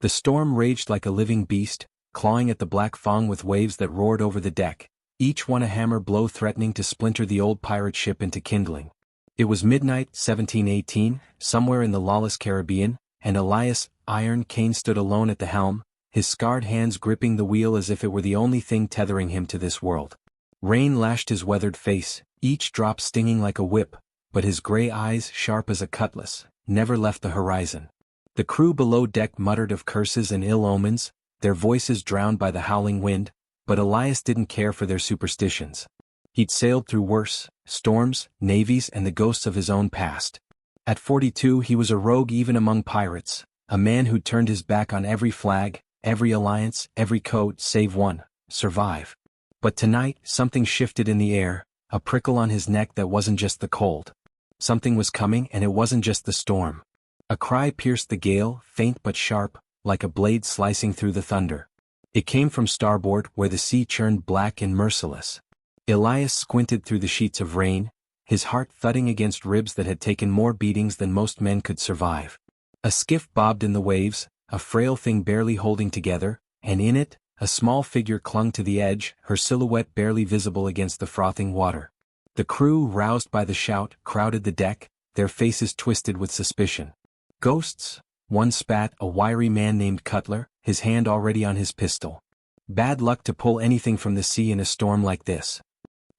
The storm raged like a living beast, clawing at the black Fong with waves that roared over the deck, each one a hammer blow threatening to splinter the old pirate ship into kindling. It was midnight, 1718, somewhere in the lawless Caribbean, and Elias, Iron Cane, stood alone at the helm, his scarred hands gripping the wheel as if it were the only thing tethering him to this world. Rain lashed his weathered face, each drop stinging like a whip, but his gray eyes, sharp as a cutlass, never left the horizon. The crew below deck muttered of curses and ill omens, their voices drowned by the howling wind, but Elias didn't care for their superstitions. He'd sailed through worse storms, navies, and the ghosts of his own past. At 42 he was a rogue even among pirates, a man who'd turned his back on every flag, every alliance, every code save one: survive. But tonight, something shifted in the air, a prickle on his neck that wasn't just the cold. Something was coming, and it wasn't just the storm. A cry pierced the gale, faint but sharp, like a blade slicing through the thunder. It came from starboard, where the sea churned black and merciless. Elias squinted through the sheets of rain, his heart thudding against ribs that had taken more beatings than most men could survive. A skiff bobbed in the waves, a frail thing barely holding together, and in it, a small figure clung to the edge, her silhouette barely visible against the frothing water. The crew, roused by the shout, crowded the deck, their faces twisted with suspicion. Ghosts? One spat, a wiry man named Cutler, his hand already on his pistol. Bad luck to pull anything from the sea in a storm like this.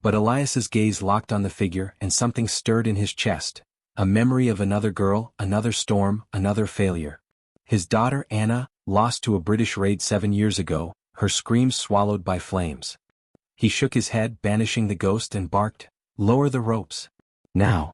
But Elias's gaze locked on the figure, and something stirred in his chest, a memory of another girl, another storm, another failure. His daughter Anna, lost to a British raid 7 years ago, her screams swallowed by flames. He shook his head, banishing the ghost, and barked, "Lower the ropes. Now."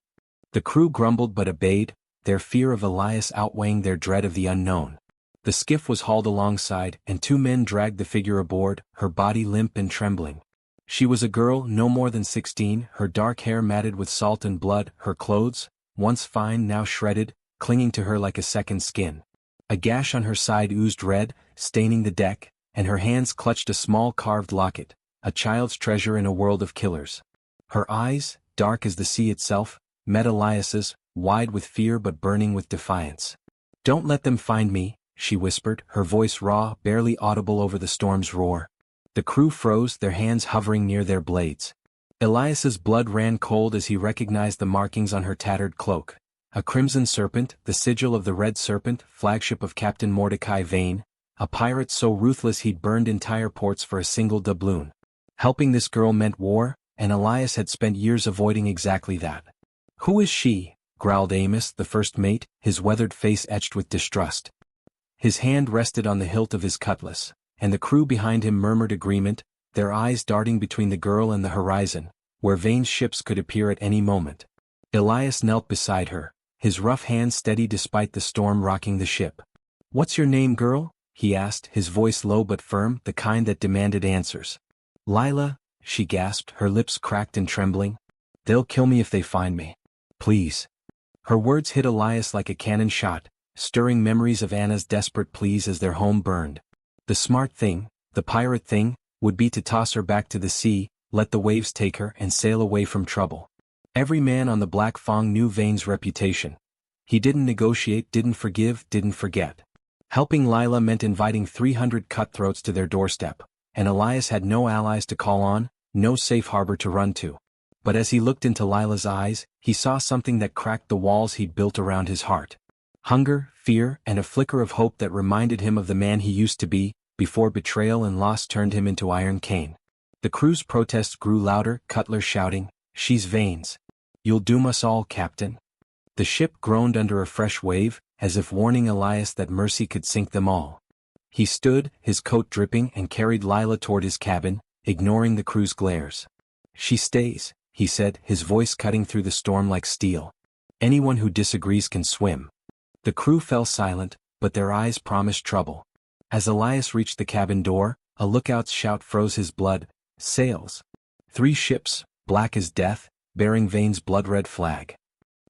The crew grumbled but obeyed, their fear of Elias outweighing their dread of the unknown. The skiff was hauled alongside, and 2 men dragged the figure aboard, her body limp and trembling. She was a girl, no more than 16, her dark hair matted with salt and blood, her clothes, once fine now shredded, clinging to her like a second skin. A gash on her side oozed red, staining the deck, and her hands clutched a small carved locket, a child's treasure in a world of killers. Her eyes, dark as the sea itself, met Elias's, wide with fear but burning with defiance. "Don't let them find me," she whispered, her voice raw, barely audible over the storm's roar. The crew froze, their hands hovering near their blades. Elias's blood ran cold as he recognized the markings on her tattered cloak. A crimson serpent, the sigil of the Red Serpent, flagship of Captain Mordecai Vane, a pirate so ruthless he'd burned entire ports for a single doubloon. Helping this girl meant war, and Elias had spent years avoiding exactly that. "Who is she?" growled Amos, the first mate, his weathered face etched with distrust. His hand rested on the hilt of his cutlass, and the crew behind him murmured agreement, their eyes darting between the girl and the horizon, where Vane's ships could appear at any moment. Elias knelt beside her, his rough hand steady despite the storm rocking the ship. "What's your name, girl?" he asked, his voice low but firm, the kind that demanded answers. "Lila," she gasped, her lips cracked and trembling. "They'll kill me if they find me. Please." Her words hit Elias like a cannon shot, stirring memories of Anna's desperate pleas as their home burned. The smart thing, the pirate thing, would be to toss her back to the sea, let the waves take her, and sail away from trouble. Every man on the Black Fong knew Vane's reputation. He didn't negotiate, didn't forgive, didn't forget. Helping Lila meant inviting 300 cutthroats to their doorstep, and Elias had no allies to call on, no safe harbor to run to. But as he looked into Lila's eyes, he saw something that cracked the walls he'd built around his heart. Hunger, fear, and a flicker of hope that reminded him of the man he used to be, before betrayal and loss turned him into Iron Cane. The crew's protests grew louder, Cutler shouting, "She's Vane's. You'll doom us all, Captain." The ship groaned under a fresh wave, as if warning Elias that mercy could sink them all. He stood, his coat dripping, and carried Lila toward his cabin, ignoring the crew's glares. "She stays," he said, his voice cutting through the storm like steel. "Anyone who disagrees can swim." The crew fell silent, but their eyes promised trouble. As Elias reached the cabin door, a lookout's shout froze his blood. "Sails." 3 ships, black as death, bearing Vane's blood-red flag.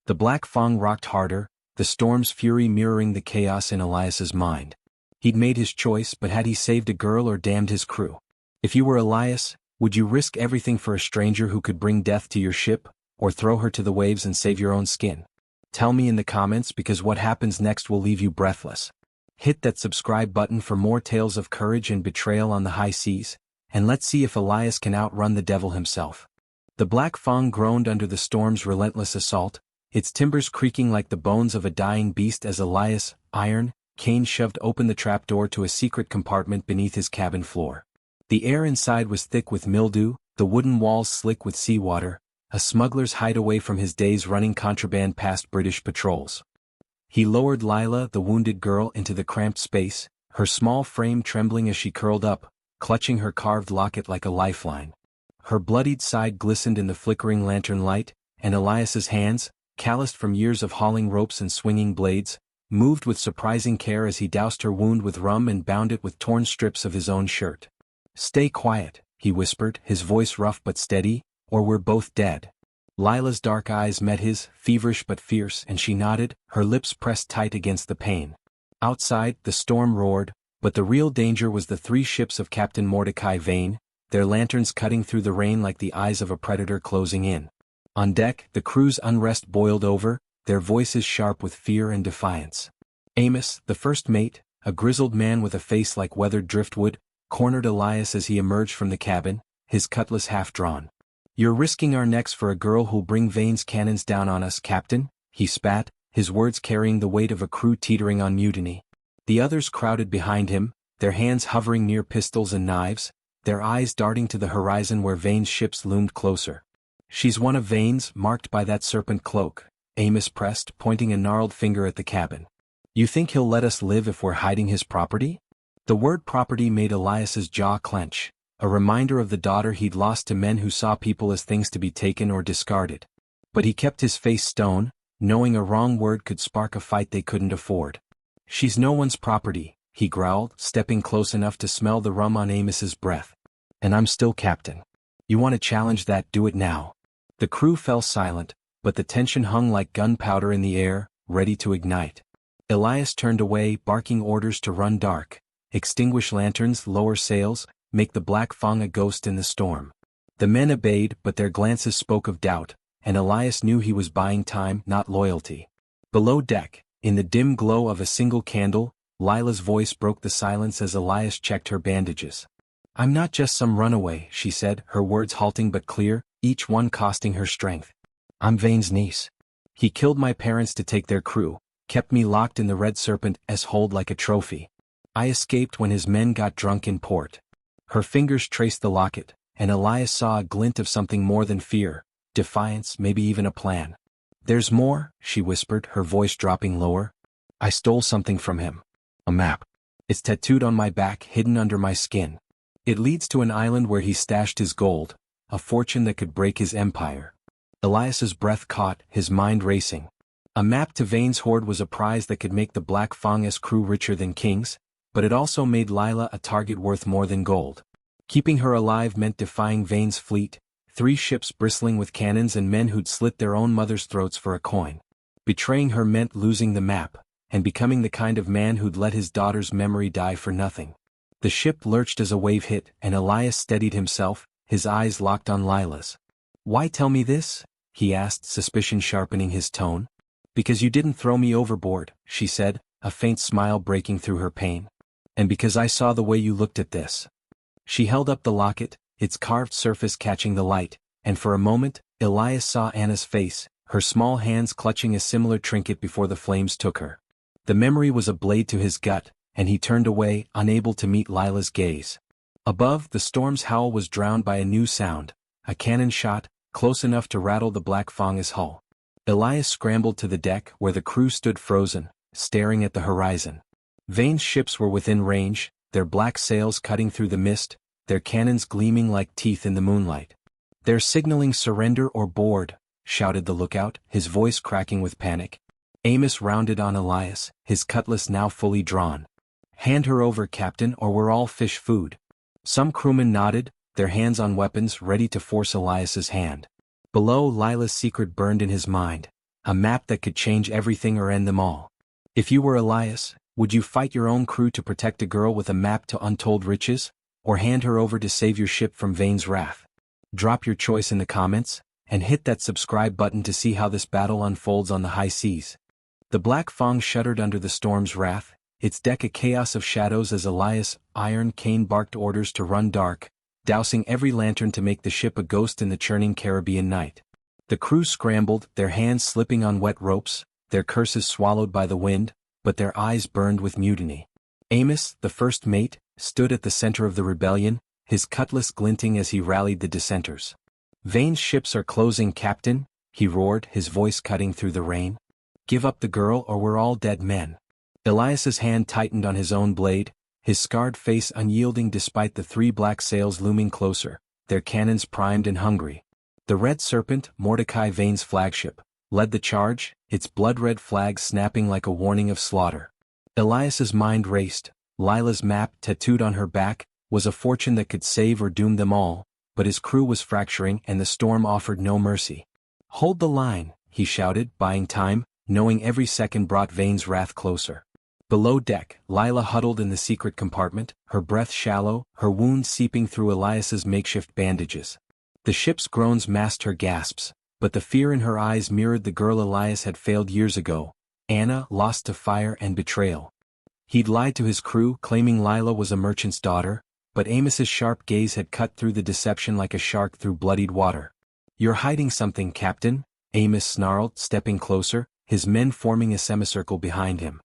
The Black Fong rocked harder, the storm's fury mirroring the chaos in Elias's mind. He'd made his choice, but had he saved a girl or damned his crew? If you were Elias, would you risk everything for a stranger who could bring death to your ship, or throw her to the waves and save your own skin? Tell me in the comments, because what happens next will leave you breathless. Hit that subscribe button for more tales of courage and betrayal on the high seas, and let's see if Elias can outrun the devil himself. The Black Fang groaned under the storm's relentless assault, its timbers creaking like the bones of a dying beast as Elias, iron, Kane shoved open the trapdoor to a secret compartment beneath his cabin floor. The air inside was thick with mildew, the wooden walls slick with seawater, a smuggler's hideaway from his days running contraband past British patrols. He lowered Lila, the wounded girl, into the cramped space, her small frame trembling as she curled up, clutching her carved locket like a lifeline. Her bloodied side glistened in the flickering lantern light, and Elias's hands, calloused from years of hauling ropes and swinging blades, moved with surprising care as he doused her wound with rum and bound it with torn strips of his own shirt. "Stay quiet," he whispered, his voice rough but steady, "or we're both dead." Lila's dark eyes met his, feverish but fierce, and she nodded, her lips pressed tight against the pane. Outside, the storm roared, but the real danger was the 3 ships of Captain Mordecai Vane, their lanterns cutting through the rain like the eyes of a predator closing in. On deck, the crew's unrest boiled over, their voices sharp with fear and defiance. Amos, the first mate, a grizzled man with a face like weathered driftwood, cornered Elias as he emerged from the cabin, his cutlass half drawn. "You're risking our necks for a girl who'll bring Vane's cannons down on us, Captain," he spat, his words carrying the weight of a crew teetering on mutiny. The others crowded behind him, their hands hovering near pistols and knives, their eyes darting to the horizon where Vane's ships loomed closer. "She's one of Vane's, marked by that serpent cloak," Amos pressed, pointing a gnarled finger at the cabin. "You think he'll let us live if we're hiding his property?" The word property made Elias's jaw clench, a reminder of the daughter he'd lost to men who saw people as things to be taken or discarded. But he kept his face stone, knowing a wrong word could spark a fight they couldn't afford. "She's no one's property," he growled, stepping close enough to smell the rum on Amos's breath. "And I'm still captain. You want to challenge that? Do it now." The crew fell silent, but the tension hung like gunpowder in the air, ready to ignite. Elias turned away, barking orders to run dark, extinguish lanterns, lower sails, make the Black Fang a ghost in the storm. The men obeyed, but their glances spoke of doubt, and Elias knew he was buying time, not loyalty. Below deck, in the dim glow of a single candle, Lila's voice broke the silence as Elias checked her bandages. "I'm not just some runaway," she said, her words halting but clear, each one costing her strength. "I'm Vane's niece. He killed my parents to take their crew, kept me locked in the Red Serpent's hold like a trophy. I escaped when his men got drunk in port." Her fingers traced the locket, and Elias saw a glint of something more than fear, defiance, maybe even a plan. "There's more," she whispered, her voice dropping lower. "I stole something from him. A map. It's tattooed on my back, hidden under my skin. It leads to an island where he stashed his gold, a fortune that could break his empire." Elias's breath caught, his mind racing. A map to Vane's hoard was a prize that could make the Black Fang's crew richer than kings, but it also made Lila a target worth more than gold. Keeping her alive meant defying Vane's fleet, 3 ships bristling with cannons and men who'd slit their own mothers' throats for a coin. Betraying her meant losing the map, and becoming the kind of man who'd let his daughter's memory die for nothing. The ship lurched as a wave hit, and Elias steadied himself, his eyes locked on Lila's. "Why tell me this?" he asked, suspicion sharpening his tone. "Because you didn't throw me overboard," she said, a faint smile breaking through her pain. "And because I saw the way you looked at this." She held up the locket, its carved surface catching the light, and for a moment, Elias saw Anna's face, her small hands clutching a similar trinket before the flames took her. The memory was a blade to his gut, and he turned away, unable to meet Lila's gaze. Above, the storm's howl was drowned by a new sound, a cannon shot, close enough to rattle the Black Fang's hull. Elias scrambled to the deck where the crew stood frozen, staring at the horizon. Vane's ships were within range, their black sails cutting through the mist, their cannons gleaming like teeth in the moonlight. "They're signaling surrender or board," shouted the lookout, his voice cracking with panic. Amos rounded on Elias, his cutlass now fully drawn. "Hand her over, Captain, or we're all fish food." Some crewmen nodded, their hands on weapons ready to force Elias's hand. Below, Lila's secret burned in his mind, a map that could change everything or end them all. "If you were Elias, would you fight your own crew to protect a girl with a map to untold riches, or hand her over to save your ship from Vane's wrath?" Drop your choice in the comments, and hit that subscribe button to see how this battle unfolds on the high seas. The Black Fang shuddered under the storm's wrath, its deck a chaos of shadows as Elias, Iron Cane barked orders to run dark, dousing every lantern to make the ship a ghost in the churning Caribbean night. The crew scrambled, their hands slipping on wet ropes, their curses swallowed by the wind, but their eyes burned with mutiny. Amos, the first mate, stood at the center of the rebellion, his cutlass glinting as he rallied the dissenters. "Vane's ships are closing, Captain," he roared, his voice cutting through the rain. "Give up the girl or we're all dead men." Elias's hand tightened on his own blade, his scarred face unyielding despite the 3 black sails looming closer, their cannons primed and hungry. The Red Serpent, Mordecai Vane's flagship, led the charge, its blood-red flag snapping like a warning of slaughter. Elias's mind raced. Lila's map, tattooed on her back, was a fortune that could save or doom them all, but his crew was fracturing and the storm offered no mercy. "Hold the line," he shouted, buying time, knowing every second brought Vane's wrath closer. Below deck, Lila huddled in the secret compartment, her breath shallow, her wounds seeping through Elias's makeshift bandages. The ship's groans masked her gasps, but the fear in her eyes mirrored the girl Elias had failed years ago, Anna, lost to fire and betrayal. He'd lied to his crew, claiming Lila was a merchant's daughter, but Amos's sharp gaze had cut through the deception like a shark through bloodied water. "You're hiding something, Captain," Amos snarled, stepping closer, his men forming a semicircle behind him.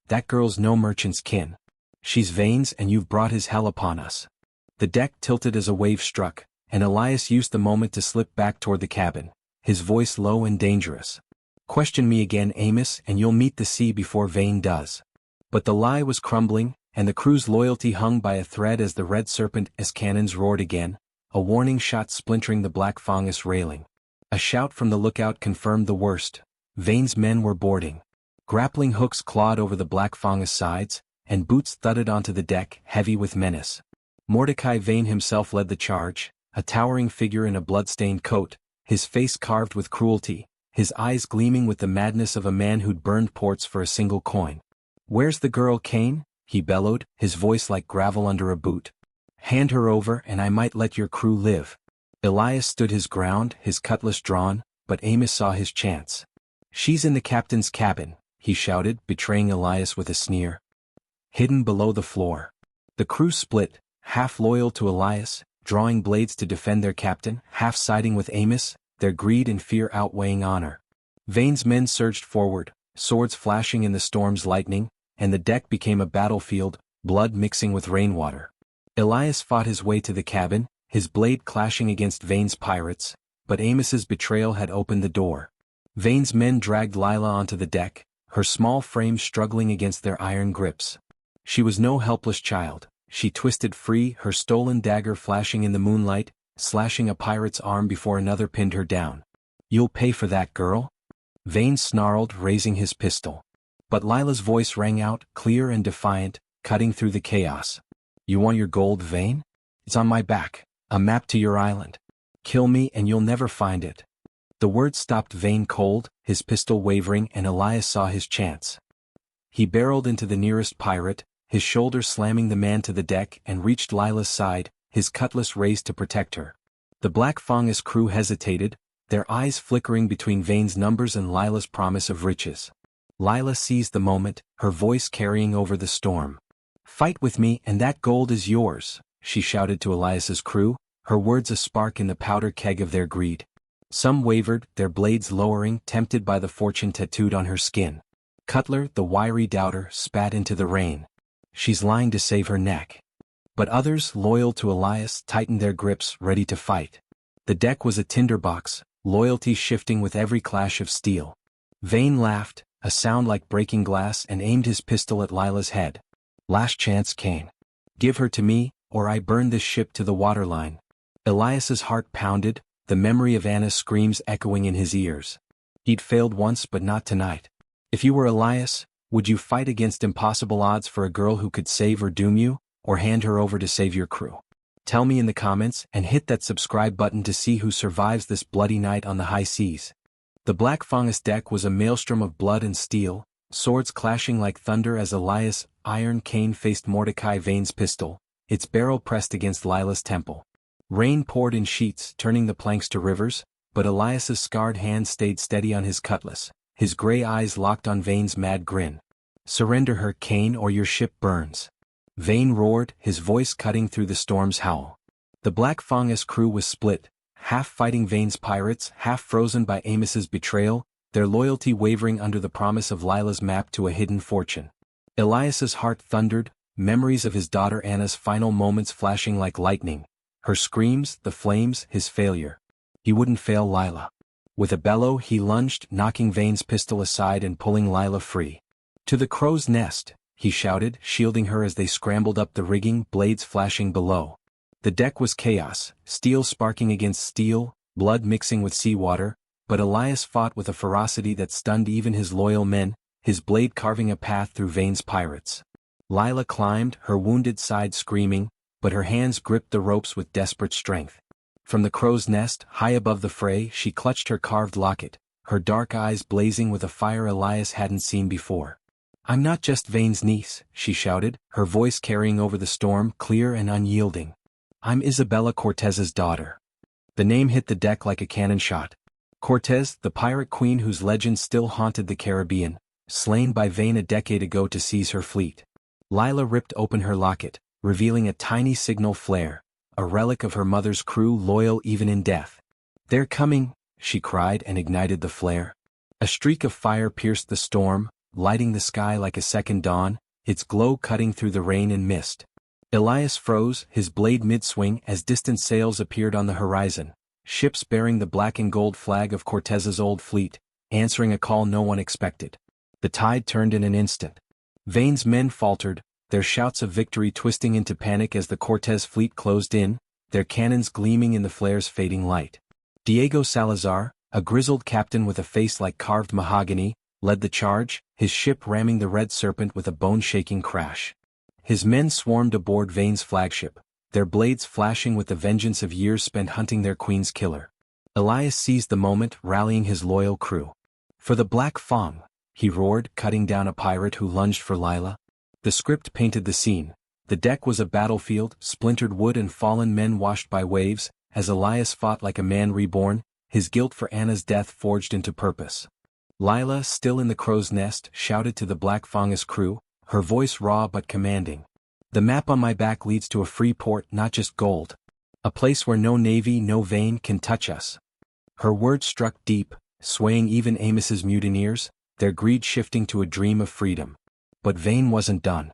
"That girl's no merchant's kin. She's Vane's and you've brought his hell upon us." The deck tilted as a wave struck, and Elias used the moment to slip back toward the cabin, his voice low and dangerous. "Question me again, Amos, and you'll meet the sea before Vane does." But the lie was crumbling, and the crew's loyalty hung by a thread as the Red Serpent's cannons roared again, a warning shot splintering the Black Fungus railing. A shout from the lookout confirmed the worst. Vane's men were boarding. Grappling hooks clawed over the Black Fungus sides, and boots thudded onto the deck, heavy with menace. Mordecai Vane himself led the charge, a towering figure in a blood-stained coat, his face carved with cruelty, his eyes gleaming with the madness of a man who'd burned ports for a single coin. "Where's the girl, Kane?" he bellowed, his voice like gravel under a boot. "Hand her over and I might let your crew live." Elias stood his ground, his cutlass drawn, but Amos saw his chance. "She's in the captain's cabin," he shouted, betraying Elias with a sneer. "Hidden below the floor." The crew split, half loyal to Elias, drawing blades to defend their captain, half siding with Amos, their greed and fear outweighing honor. Vane's men surged forward, swords flashing in the storm's lightning, and the deck became a battlefield, blood mixing with rainwater. Elias fought his way to the cabin, his blade clashing against Vane's pirates, but Amos's betrayal had opened the door. Vane's men dragged Lila onto the deck, her small frame struggling against their iron grips. She was no helpless child. She twisted free, her stolen dagger flashing in the moonlight, slashing a pirate's arm before another pinned her down. "You'll pay for that, girl?" Vane snarled, raising his pistol. But Lila's voice rang out, clear and defiant, cutting through the chaos. "You want your gold, Vane? It's on my back, a map to your island. Kill me and you'll never find it." The words stopped Vane cold, his pistol wavering, and Elias saw his chance. He barreled into the nearest pirate, his shoulder slamming the man to the deck, and reached Lila's side, his cutlass raised to protect her. The Black Fungus crew hesitated, their eyes flickering between Vane's numbers and Lila's promise of riches. Lila seized the moment, her voice carrying over the storm. "Fight with me and that gold is yours," she shouted to Elias's crew, her words a spark in the powder keg of their greed. Some wavered, their blades lowering, tempted by the fortune tattooed on her skin. Cutler, the wiry doubter, spat into the rain. "She's lying to save her neck." But others, loyal to Elias, tightened their grips, ready to fight. The deck was a tinderbox, loyalty shifting with every clash of steel. Vane laughed, a sound like breaking glass, and aimed his pistol at Lila's head. "Last chance, Kane. Give her to me, or I burn this ship to the waterline." Elias's heart pounded, the memory of Anna's screams echoing in his ears. He'd failed once but not tonight. If you were Elias, would you fight against impossible odds for a girl who could save or doom you, or hand her over to save your crew? Tell me in the comments and hit that subscribe button to see who survives this bloody night on the high seas. The Black Fungus deck was a maelstrom of blood and steel, swords clashing like thunder as Elias' Iron Cane faced Mordecai Vane's pistol, its barrel pressed against Lila's temple. Rain poured in sheets, turning the planks to rivers, but Elias's scarred hand stayed steady on his cutlass, his gray eyes locked on Vane's mad grin. Surrender her, Kane, or your ship burns. Vane roared, his voice cutting through the storm's howl. The Black Fang's crew was split, half fighting Vane's pirates, half frozen by Amos's betrayal, their loyalty wavering under the promise of Lila's map to a hidden fortune. Elias's heart thundered, memories of his daughter Anna's final moments flashing like lightning, her screams, the flames, his failure. He wouldn't fail Lila. With a bellow he lunged, knocking Vane's pistol aside and pulling Lila free. To the crow's nest, he shouted, shielding her as they scrambled up the rigging, blades flashing below. The deck was chaos, steel sparking against steel, blood mixing with seawater, but Elias fought with a ferocity that stunned even his loyal men, his blade carving a path through Vane's pirates. Lila climbed, her wounded side screaming, but her hands gripped the ropes with desperate strength. From the crow's nest, high above the fray, she clutched her carved locket, her dark eyes blazing with a fire Elias hadn't seen before. "I'm not just Vane's niece," she shouted, her voice carrying over the storm, clear and unyielding. "I'm Isabella Cortez's daughter." The name hit the deck like a cannon shot. Cortez, the pirate queen whose legend still haunted the Caribbean, slain by Vane a decade ago to seize her fleet. Lila ripped open her locket, revealing a tiny signal flare, a relic of her mother's crew loyal even in death. "They're coming," she cried and ignited the flare. A streak of fire pierced the storm, lighting the sky like a second dawn, its glow cutting through the rain and mist. Elias froze, his blade mid-swing as distant sails appeared on the horizon, ships bearing the black and gold flag of Cortez's old fleet, answering a call no one expected. The tide turned in an instant. Vane's men faltered, their shouts of victory twisting into panic as the Cortez fleet closed in, their cannons gleaming in the flare's fading light. Diego Salazar, a grizzled captain with a face like carved mahogany, led the charge, his ship ramming the Red Serpent with a bone-shaking crash. His men swarmed aboard Vane's flagship, their blades flashing with the vengeance of years spent hunting their queen's killer. Elias seized the moment, rallying his loyal crew. "For the Black Fang," he roared, cutting down a pirate who lunged for Lila. The script painted the scene. The deck was a battlefield, splintered wood and fallen men washed by waves, as Elias fought like a man reborn, his guilt for Anna's death forged into purpose. Lila, still in the crow's nest, shouted to the Black Fang's crew, her voice raw but commanding. "The map on my back leads to a free port, not just gold. A place where no navy, no Vane can touch us." Her words struck deep, swaying even Amos's mutineers, their greed shifting to a dream of freedom. But Vane wasn't done.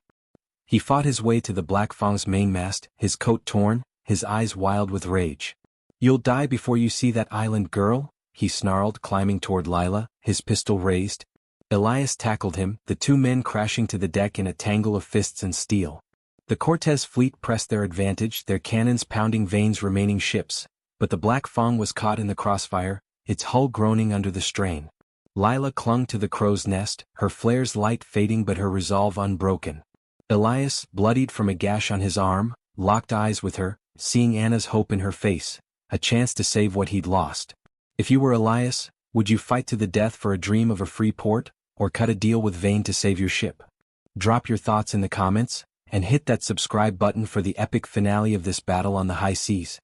He fought his way to the Black Fang's mainmast, his coat torn, his eyes wild with rage. "You'll die before you see that island, girl," he snarled, climbing toward Lila, his pistol raised. Elias tackled him, the two men crashing to the deck in a tangle of fists and steel. The Cortez fleet pressed their advantage, their cannons pounding Vane's remaining ships, but the Black Fang was caught in the crossfire, its hull groaning under the strain. Lila clung to the crow's nest, her flare's light fading but her resolve unbroken. Elias, bloodied from a gash on his arm, locked eyes with her, seeing Anna's hope in her face, a chance to save what he'd lost. If you were Elias, would you fight to the death for a dream of a free port, or cut a deal with Vane to save your ship? Drop your thoughts in the comments, and hit that subscribe button for the epic finale of this battle on the high seas.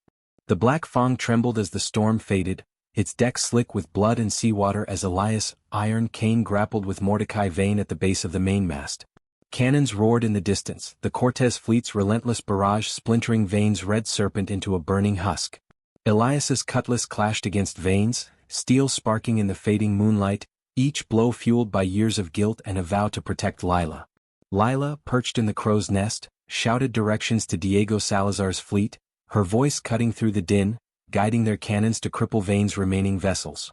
The Black Fang trembled as the storm faded, its deck slick with blood and seawater as Elias, Iron Cane grappled with Mordecai Vane at the base of the mainmast. Cannons roared in the distance, the Cortez fleet's relentless barrage splintering Vane's Red Serpent into a burning husk. Elias's cutlass clashed against Vane's, steel sparking in the fading moonlight, each blow fueled by years of guilt and a vow to protect Lila. Lila, perched in the crow's nest, shouted directions to Diego Salazar's fleet, her voice cutting through the din, guiding their cannons to cripple Vane's remaining vessels.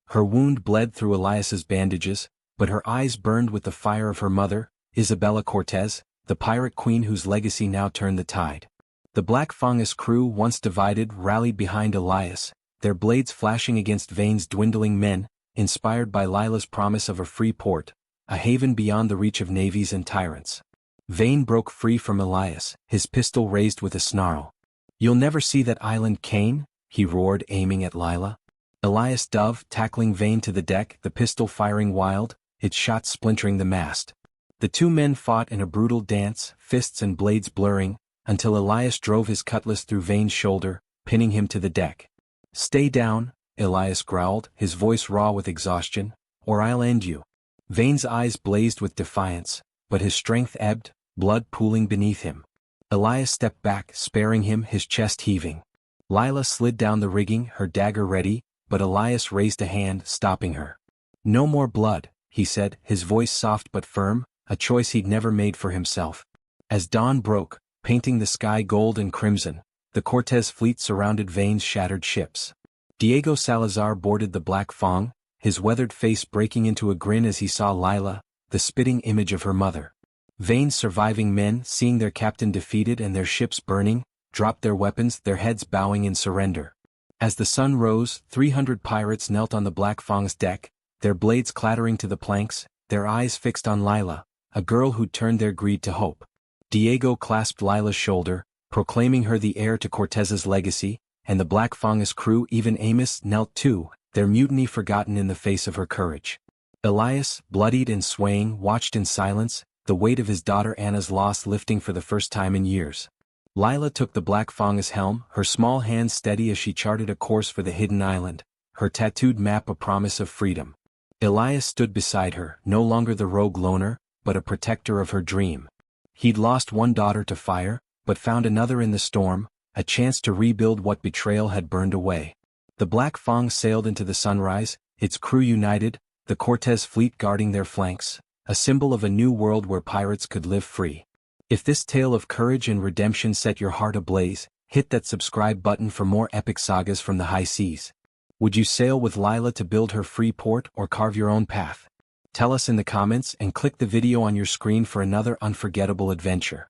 Her wound bled through Elias's bandages, but her eyes burned with the fire of her mother, Isabella Cortez, the pirate queen whose legacy now turned the tide. The Black Fang's crew, once divided, rallied behind Elias, their blades flashing against Vane's dwindling men, inspired by Lila's promise of a free port, a haven beyond the reach of navies and tyrants. Vane broke free from Elias, his pistol raised with a snarl. "You'll never see that island, Kane," he roared, aiming at Lila. Elias dove, tackling Vane to the deck, the pistol firing wild, its shot splintering the mast. The two men fought in a brutal dance, fists and blades blurring, until Elias drove his cutlass through Vane's shoulder, pinning him to the deck. "Stay down," Elias growled, his voice raw with exhaustion, "or I'll end you." Vane's eyes blazed with defiance, but his strength ebbed, blood pooling beneath him. Elias stepped back, sparing him, his chest heaving. Lila slid down the rigging, her dagger ready, but Elias raised a hand, stopping her. "No more blood," he said, his voice soft but firm, a choice he'd never made for himself. As dawn broke, painting the sky gold and crimson, the Cortez fleet surrounded Vane's shattered ships. Diego Salazar boarded the Black Fong, his weathered face breaking into a grin as he saw Lila, the spitting image of her mother. Vane's surviving men, seeing their captain defeated and their ships burning, dropped their weapons, their heads bowing in surrender. As the sun rose, 300 pirates knelt on the Black Fong's deck, their blades clattering to the planks, their eyes fixed on Lila, a girl who'd turned their greed to hope. Diego clasped Lila's shoulder, proclaiming her the heir to Cortez's legacy, and the Black Fong's crew, even Amos, knelt too, their mutiny forgotten in the face of her courage. Elias, bloodied and swaying, watched in silence, the weight of his daughter Anna's loss lifting for the first time in years. Lila took the Black Fong's helm, her small hands steady as she charted a course for the hidden island, her tattooed map a promise of freedom. Elias stood beside her, no longer the rogue loner, but a protector of her dream. He'd lost one daughter to fire, but found another in the storm, a chance to rebuild what betrayal had burned away. The Black Fong sailed into the sunrise, its crew united, the Cortez fleet guarding their flanks, a symbol of a new world where pirates could live free. If this tale of courage and redemption set your heart ablaze, hit that subscribe button for more epic sagas from the high seas. Would you sail with Lila to build her free port or carve your own path? Tell us in the comments and click the video on your screen for another unforgettable adventure.